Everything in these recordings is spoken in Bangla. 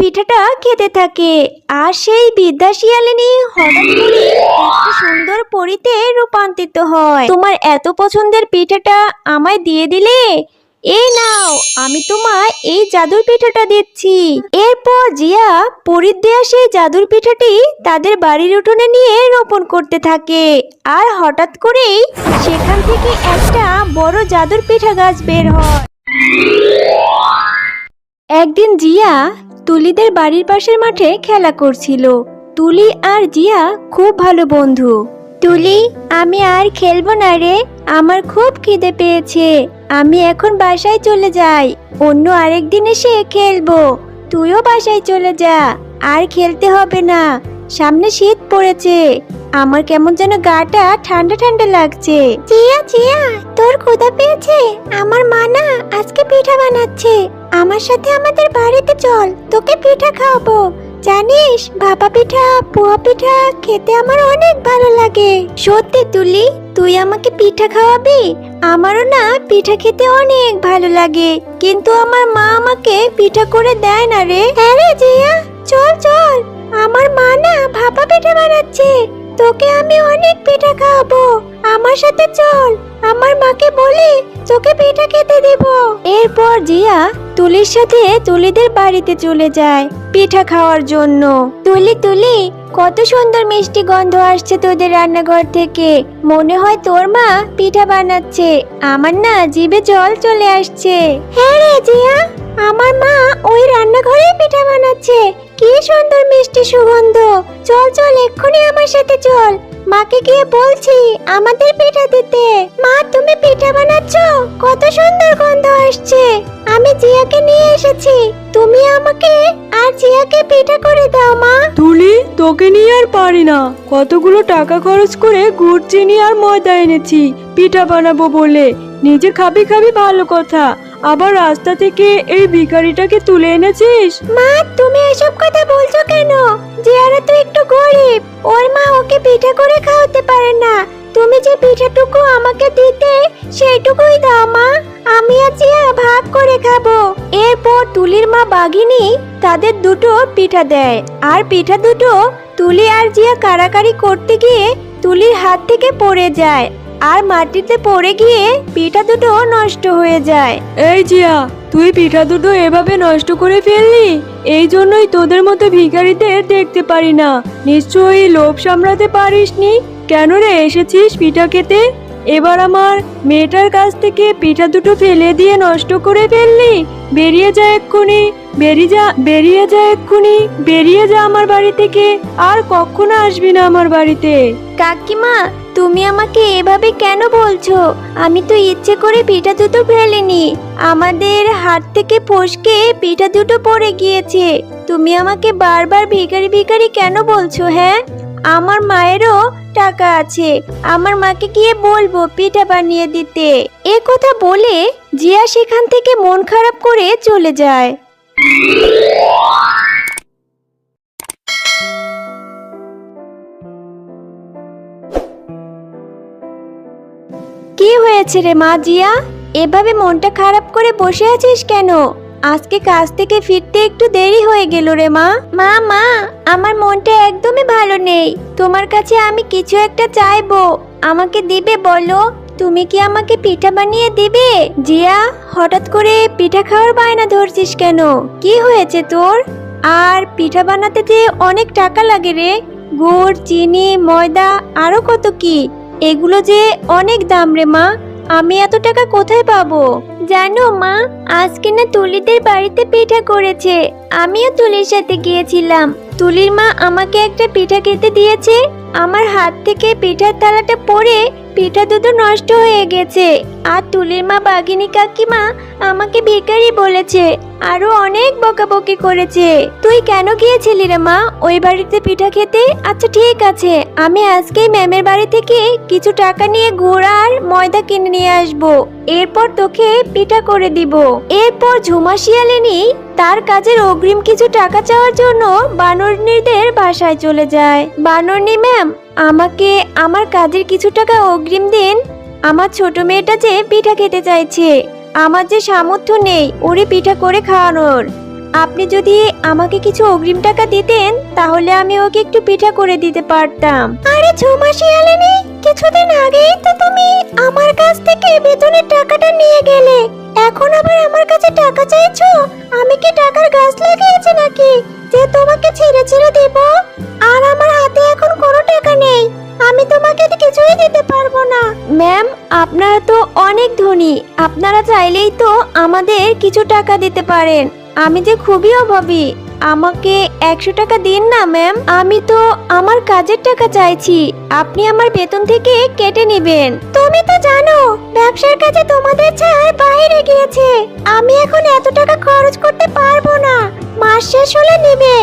পিঠাটা খেতে থাকে। আর সেই বিদ্যা শিয়ালিনী হঠাৎ করে একটা সুন্দর পরীতে রূপান্তরিত হয়। তোমার এত পছন্দের পিঠাটা আমায় দিয়ে দিলে, এই নাও, আমি তোমায় এই জাদুর পিঠাটা দিচ্ছি। এরপর জিয়া পরীর দেয়া সেই জাদুর পিঠাটি তাদের বাড়ির উঠোনে নিয়ে রোপণ করতে থাকে। আর হঠাৎ করেই সেখান থেকে একটা বড় জাদুর পিঠা গাছ বের হয়। একদিন জিয়া তুলিদের বাড়ির পাশের মাঠে খেলা করছিল। তুলি আর জিয়া খুব ভালো বন্ধু। তুলি, আমি আর খেলবো না রে, আমার খুব খিদে পেয়েছে। আমি এখন বাসায় চলে যাই, অন্য আরেকদিন এসে খেলবো। তুইও বাসায় চলে যা, আর খেলতে হবে না। সামনে শীত পড়েছে, আমার কেমন যেন গাটা ঠান্ডা ঠান্ডা লাগছে। জিয়া জিয়া, তোর ক্ষুধা পেয়েছে? আমার মা না আজকে পিঠা বানাচ্ছে, আমার সাথে আমাদের বাড়িতে চল, তোকে পিঠা খাওয়াবো। জানিস, ভাপা পিঠা, পোয়া পিঠা খেতে আমার অনেক ভালো লাগে। সত্যি তুলি, তুই আমাকে পিঠা খাওয়াবি? আমারও না পিঠা খেতে অনেক ভালো লাগে, কিন্তু আমার মা আমাকে পিঠা করে দেয় না রে। হ্যাঁ রে জিয়া, চল চল, আমার মা না ভাপা পিঠা বানাচ্ছে, তোকে আমি অনেক পিঠা খাওয়াবো। আমার সাথে চল, আমার মাকে বলি তোকে পিঠা খেতে দেব। এরপর জিয়া তুলির সাথে তুলিদের বাড়িতে চলে যায় পিঠা খাওয়ার জন্য। তুলি তুলি, কত সুন্দর মিষ্টি গন্ধ আসছে তোদের রান্নাঘর থেকে, মনে হয় তোর মা পিঠা বানাচ্ছে। আমার না জিভে জল চলে আসছে। হ্যাঁ রে জিয়া, আমার মা ওই রান্নাঘরে পিঠা বানাচ্ছে, কি সুন্দর মিষ্টি সুগন্ধ। চল চল, এক্ষুনি আমার সাথে চল, মাকে গিয়ে বলছি আমাদের পিঠা দিতে। মা, তুমি পিঠা বানাচ্ছ? কত সুন্দর গন্ধ আসছে। আমি জিয়াকে নিয়ে এসেছি, তুমি আমাকে আর জিয়াকে পিঠা করে দাও মা। তুলি, তোকে নিয়ে আর পারি না। কতগুলো টাকা খরচ করে গুড়, চিনি আর ময়দা এনেছি পিঠা বানাবো বলে। নিজে খাবি খাবি ভালো কথা, আবার রাস্তা থেকে এই ভিখারিটাকে তুলে এনেছিস। মা, তুমি এসব কথা বলছো কেন? জিয়ারা তো একটু গরিব, ওর মা ওকে পিঠা করে খাওয়াতে পারে না। তুমি যে পিঠাটুকু আমাকে দিতে, সেইটুকুই দাও মা, আমি আর জিয়া ভাগ করে খাবো। এরপর তুলির মা বাঘিনী তাদের দুটো পিঠা দেয়, আর পিঠা দুটো তুলি আর জিয়া কারাকারি করতে গিয়ে তুলির হাত থেকে পড়ে যায়, আর মাটিতে পড়ে গিয়ে পিঠা দুটো নষ্ট হয়ে যায়। এই জিয়া, তুই পিঠা দুটো এভাবে নষ্ট করে ফেললি? এই জন্যই তোদের মতো ভিখারিদের দেখতে পারি না। নিশ্চয়ই লোভ সামলাতে পারিসনি। কেন রে এসেছিস পিঠা খেতে? এবার আমার মেয়েটার কাছ থেকে পিঠা দুটো ফেলে দিয়ে নষ্ট করে ফেললি। বেরিয়ে যা এক্ষুনি, বেরিয়ে যা এক্ষুনি, বেরিয়ে যা আমার বাড়ি থেকে, আর কখনো আসবি না আমার বাড়িতে। কাকিমা, তুমি আমাকে এভাবে কেন বলছো? আমি তো ইচ্ছে করে পিঠা দুটো ফেলিনি, আমাদের হাত থেকে ফসকে পিঠা দুটো পড়ে গিয়েছে। তুমি আমাকে বারবার ভিখারি ভিখারি কেন বলছো? হ্যাঁ, আমার মায়েরও টাকা আছে, আমার মাকে গিয়ে বলবো পিঠা বানিয়ে দিতে। এ কথা বলে জিয়া সেখান থেকে মন খারাপ করে চলে যায়। কি হয়েছে রে মা জিয়া, এভাবে মনটা খারাপ করে বসে আছিস কেন? আজকে কাজ থেকে ফিরতে একটু দেরি হয়ে গেল রে মা। মা, আমার মনটা একদমই ভালো নেই, তোমার কাছে আমি কিছু একটা চাইবো, আমাকে দিবে বলো? তুমি কি আমাকে পিঠা বানিয়ে দিবে? জিয়া, হঠাৎ করে পিঠা খাওয়ার বায়না ধরছিস কেন? কি হয়েছে তোর? আর পিঠা বানাতে যে অনেক টাকা লাগে রে, গুড়, চিনি, ময়দা, আরো কত কি, এগুলো যে অনেক দাম রে মা, আমি এত টাকা কোথায় পাবো? জানো মা, আজকে না তুলিদের বাড়িতে পিঠা করেছে, আমিও তুলির সাথে গিয়েছিলাম। তুলির মা আমাকে একটা পিঠা খেতে দিয়েছে, আমার হাত থেকে পিঠার থালাটা পড়ে পিঠা দুটো নষ্ট হয়ে গেছে। আর তুলির মা বাঘিনী কাকিমা আমাকে ভিখারি বলেছে, আরো অনেক বকাবকি করেছে। তুই কেন গিয়েছিলি রে মা ওই বাড়িতে পিঠা খেতে? আচ্ছা ঠিক আছে, আমি আজকেই ম্যামের বাড়ি থেকে কিছু টাকা নিয়ে গুড় আর ময়দা কিনে নিয়ে আসবো, এরপর তোকে পিঠা করে দিব। এরপর ঝুমা শিয়ালিনী তার কাজের অগ্রিম কিছু টাকা চাওয়ার জন্য বানরনীদের বাসায় চলে যায়। বানরনী ম্যাম, আমাকে আমার কাজের কিছু টাকা অগ্রিম দিন, আমার ছোট মেয়েটা যে পিঠা খেতে চাইছে, আমার যে সামর্থ্য নেই ওরে পিঠা করে খাওয়ানোর। আপনি যদি আমাকে কিছু অগ্রিম টাকা দিতেন তাহলে আমি ওকে একটু পিঠা করে দিতে পারতাম। আরে ঝুমা শিয়ালিনী, কিছুদিন আগেই তো তুমি আমার কাছ থেকে বেতনের টাকাটা নিয়ে গেলে, এখন আবার আমার কাছে টাকা চাইছো? আমি কি টাকার গাছ লাগিয়েছি নাকি যে তোমাকে ছেড়ে ছেড়ে দেব? আর আমার হাতে এখন কোনো টাকা নেই, আমি তোমাকে কিছুই দিতে পারবো না। ম্যাম, আপনারা তো অনেক ধনী, আপনারা চাইলেই তো আমাদের কিছু টাকা দিতে পারেন। আমি যে খুবই অভাবী, আমাকে 100 টাকা দিন না ম্যাম। আমি তো আমার কাজের টাকা চাইছি, আপনি আমার বেতন থেকে কেটে নেবেন। তুমি তো জানো ব্যবসার কাজে তোমাদের ছাড় বাইরে গিয়েছে, আমি এখন এত টাকা খরচ করতে পারবো না, মাস শেষ হলে নেবে।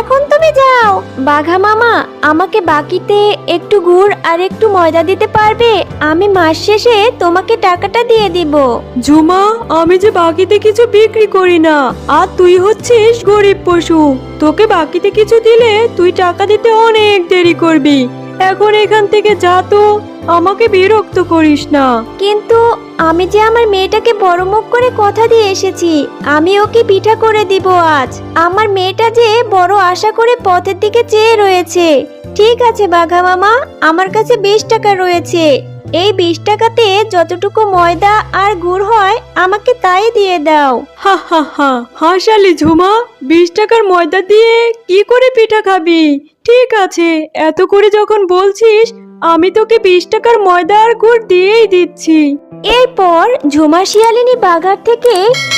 এখন তুমি যাও। বাঘা মামা, আমাকে বাকিতে একটু গুড় আর একটু ময়দা দিতে পারবে? আমি মাস শেষে তোমাকে টাকাটা দিয়ে দিব। ঝুমা, আমি যে বাকিতে কিছু বিক্রি করি না, আর তুই হচ্ছিস গরিব পশু। তোকে বাকিতে কিছু দিলে তুই টাকা দিতে অনেক দেরি করবি। এখন এখান থেকে যা তো, আমাকে বিরক্ত করিস না। কিন্তু আমি যে আমার মেয়েটাকে বড় মুখ করে কথা দিয়ে এসেছি, আমি ওকে পিঠা করে দিব আজ। আমার মেয়েটা যে বড় আশা করে পথের দিকে চেয়ে রয়েছে। ঠিক আছে বাঘা মামা, আমার কাছে 20 টাকা রয়েছে, এই 20 টাকাতে যতটুকু ময়দা আর গুড় হয় আমাকে তাই দিয়ে দাও। হা হা হা, হাসালি ঝুমা, 20 টাকার ময়দা দিয়ে কি করে পিঠা খাবি? ঠিক আছে, এত করে যখন বলছিস, আমি তোকে 20 টাকার ময়দা আর গুড় দিয়েই দিচ্ছি। এরপর ঝুমা শিয়ালিনী বাজার থেকে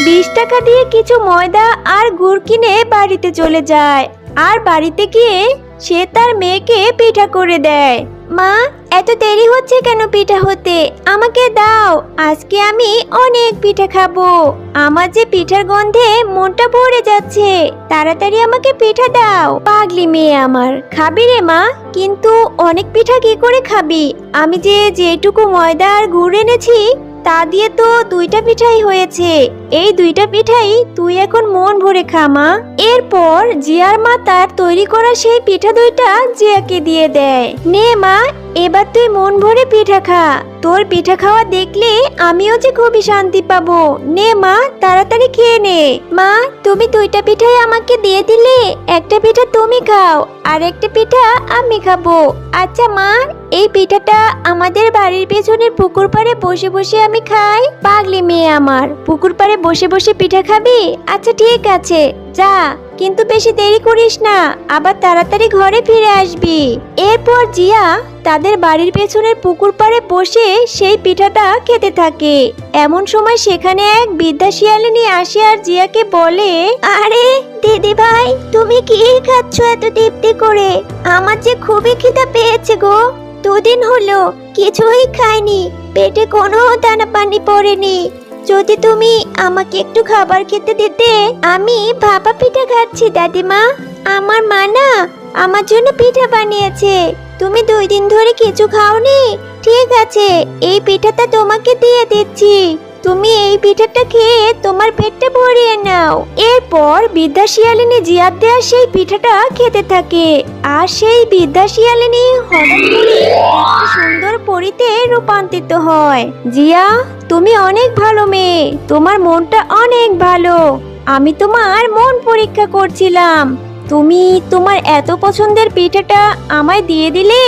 20 টাকা দিয়ে কিছু ময়দা আর গুড় কিনে বাড়িতে চলে যায়। আর বাড়িতে গিয়ে সে তার মেয়েকে পিঠা করে দেয়। মা, এত দেরি হচ্ছে কেন পিঠা হতে? আমাকে দাও, আজকে আমি অনেক পিঠা খাবো। আমার যে পিঠার গন্ধে মনটা ভরে যাচ্ছে, তাড়াতাড়ি আমাকে পিঠা দাও। পাগলি মেয়ে আমার, খাবি রে মা, কিন্তু অনেক পিঠা কি করে খাবি? আমি যে যেটুকু ময়দা আর গুড় এনেছি তা দিয়ে তো 2টা পিঠাই হয়েছে, এই 2টা পিঠাই তুই এখন মন ভরে খা মা। এরপর জিয়ার মা তার তৈরি করা সেই পিঠা 2টা জিয়াকে দিয়ে দেয়। নে মা, এবার তুই মন ভরে পিঠা খা, তোর পিঠা খাওয়া দেখলে আমিও যে খুবই শান্তি পাবো। নে মা, তাড়াতাড়ি খেয়ে নে। মা, তুমি 2টা পিঠাই আমাকে দিয়ে দিলে, একটা পিঠা তুমি খাও আর একটা পিঠা আমি খাবো। আচ্ছা মা, এই পিঠাটা আমাদের বাড়ির পেছনের পুকুর পাড়ে বসে বসে আমি খাই। পাগলি মেয়ে আমার, পুকুর পাড়ে বসে বসে পিঠা খাবি? আচ্ছা ঠিক আছে, যা, কিন্তু বেশি দেরি করিস না, আবার তাড়াতাড়ি ঘরে ফিরে আসবি। এরপর জিয়া তাদের বাড়ির পেছনের পুকুর পাড়ে বসে সেই পিঠাটা খেতে থাকে। এমন সময় সেখানে এক বৃদ্ধা শিয়ালিনী আসে আর জিয়াকে বলে, আরে দিদি ভাই, তুমি কি খাচ্ছ এত তৃপ্তি করে? আমার যে খুবই খিদা পেয়েছে গো, 2 দিন হলো কিছুই খাইনি, পেটে কোনো দানা পানি পড়েনি। যদি তুমি আমাকে একটু খাবার খেতে দিতে, আমি ভাপা পিঠা খাচ্ছি দাদিমা। আমার মা না আমার জন্য পিঠা বানিয়েছে, তুমি 2 দিন ধরে কিছু খাওনি। ঠিক আছে, এই পিঠাটা তোমাকে দিয়ে দিচ্ছি, তুমি এই পিঠাটা খেয়ে তোমার পেটটা ভরিয়ে নাও। এরপর বৃদ্ধা শিয়ালিনী জিয়ার দেয়া সেই পিঠাটা খেতে থাকে। আর সেই বৃদ্ধা শিয়ালিনী হঠাৎ করে একটা সুন্দর পরীতে রূপান্তরিত হয়। জিয়া, তুমি অনেক ভালো মেয়ে, তোমার মনটা অনেক ভালো। আমি তোমার মন পরীক্ষা করছিলাম, তুমি তোমার এত পছন্দের পিঠাটা আমায় দিয়ে দিলে।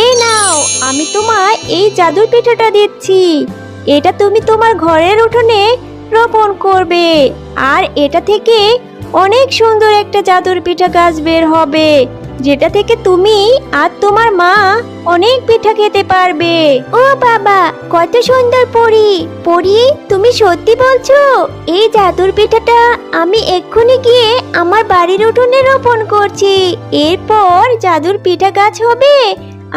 এই নাও, আমি তোমায় এই জাদুর পিঠাটা দিচ্ছি, এটা তুমি তোমার ঘরের উঠোনে রোপণ করবে, আর এটা থেকে অনেক সুন্দর একটা জাদুর পিঠা গাছ বের হবে, যেটা থেকে তুমি আর তোমার মা অনেক পিঠা খেতে পারবে। ও বাবা, কত সুন্দর পরী! পরী, তুমি সত্যি বলছো? এই জাদুর পিঠাটা আমি এক্ষুনি গিয়ে আমার বাড়ির উঠোনে রোপণ করছি, এরপর জাদুর পিঠা গাছ হবে,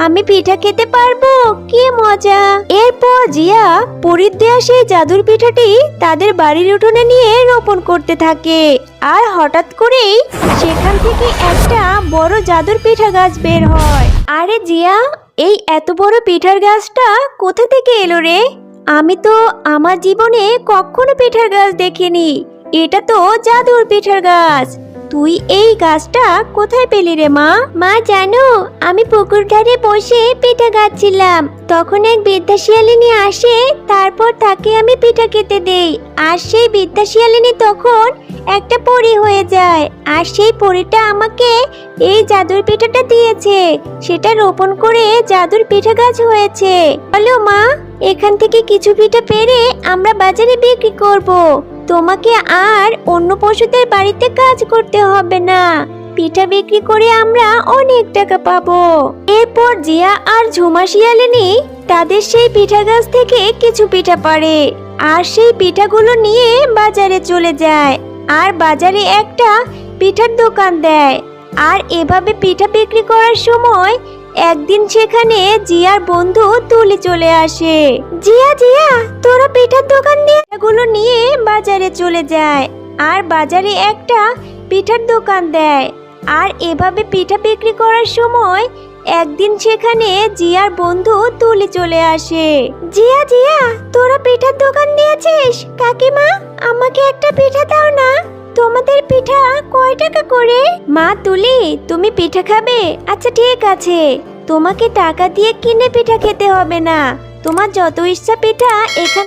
আমি পিঠা খেতে পারবো, কি মজা। এরপর জিয়া পরীর দেয়া সেই জাদুর পিঠাটি তাদের বাড়ির উঠোনে নিয়ে রোপণ করতে থাকে। আর হঠাৎ করেই সেখান থেকে একটা বড় জাদুর পিঠা গাছ বের হয়। আরে জিয়া, এই এত বড় পিঠার গাছটা কোথা থেকে এলো রে? আমি তো আমার জীবনে কখনো পিঠার গাছ দেখিনি, এটা তো জাদুর পিঠার গাছ। তুই এই গাছটা কোথায় পেলি রে মা? মা জানো, আমি পুকুর ধারে বসে পিঠা খাচ্ছিলাম, তখন এক বৃদ্ধা শিয়ালিনী আসে, তারপর তাকে আমি পিঠা খেতে দেই, আর সেই বৃদ্ধা শিয়ালিনী তখন একটা পরী হয়ে যায়, আর সেই পরীটা আমাকে এই জাদুর পিঠাটা দিয়েছে, সেটা রোপণ করে জাদুর পিঠা গাছ হয়েছে। বলো মা, এখান থেকে কিছু পিঠা পেড়ে আমরা বাজারে বিক্রি করব। তোমাকে আর অন্য পশুদের বাড়িতে কাজ করতে হবে না, পিঠা বিক্রি করে আমরা অনেক টাকা পাবো। এরপর জিয়া আর ঝুমা শিয়ালিনী তাদের সেই পিঠা গাছ থেকে কিছু পিঠা পাড়ে, আর সেই পিঠাগুলো নিয়ে বাজারে চলে যায়, আর বাজারে একটা পিঠার দোকান দেয়। আর এভাবে পিঠা বিক্রি করার সময় একদিন সেখানে জিয়ার বন্ধু তুলি চলে আসে। জিয়া জিয়া, তোরা পিঠার দোকান দিয়ে এগুলো নিয়ে বাজারে চলে যায়, আর বাজারে একটা পিঠার দোকান দেয়। আর এভাবে পিঠা বিক্রি করার সময় একদিন সেখানে জিয়ার বন্ধু তুলি চলে আসে। জিয়া জিয়া, তোরা পিঠার দোকান দিয়েছিস? কাকিমা, আমাকে একটা পিঠা দাও না। তোমাদের পিঠা কয় টাকা করে? মা তুলি, তুমি পিঠা খাবে? আচ্ছা ঠিক আছে, তোমাকে টাকা দিয়ে কিনে পিঠা খেতে হবে না, তোমার যত ইচ্ছা পিঠা এখান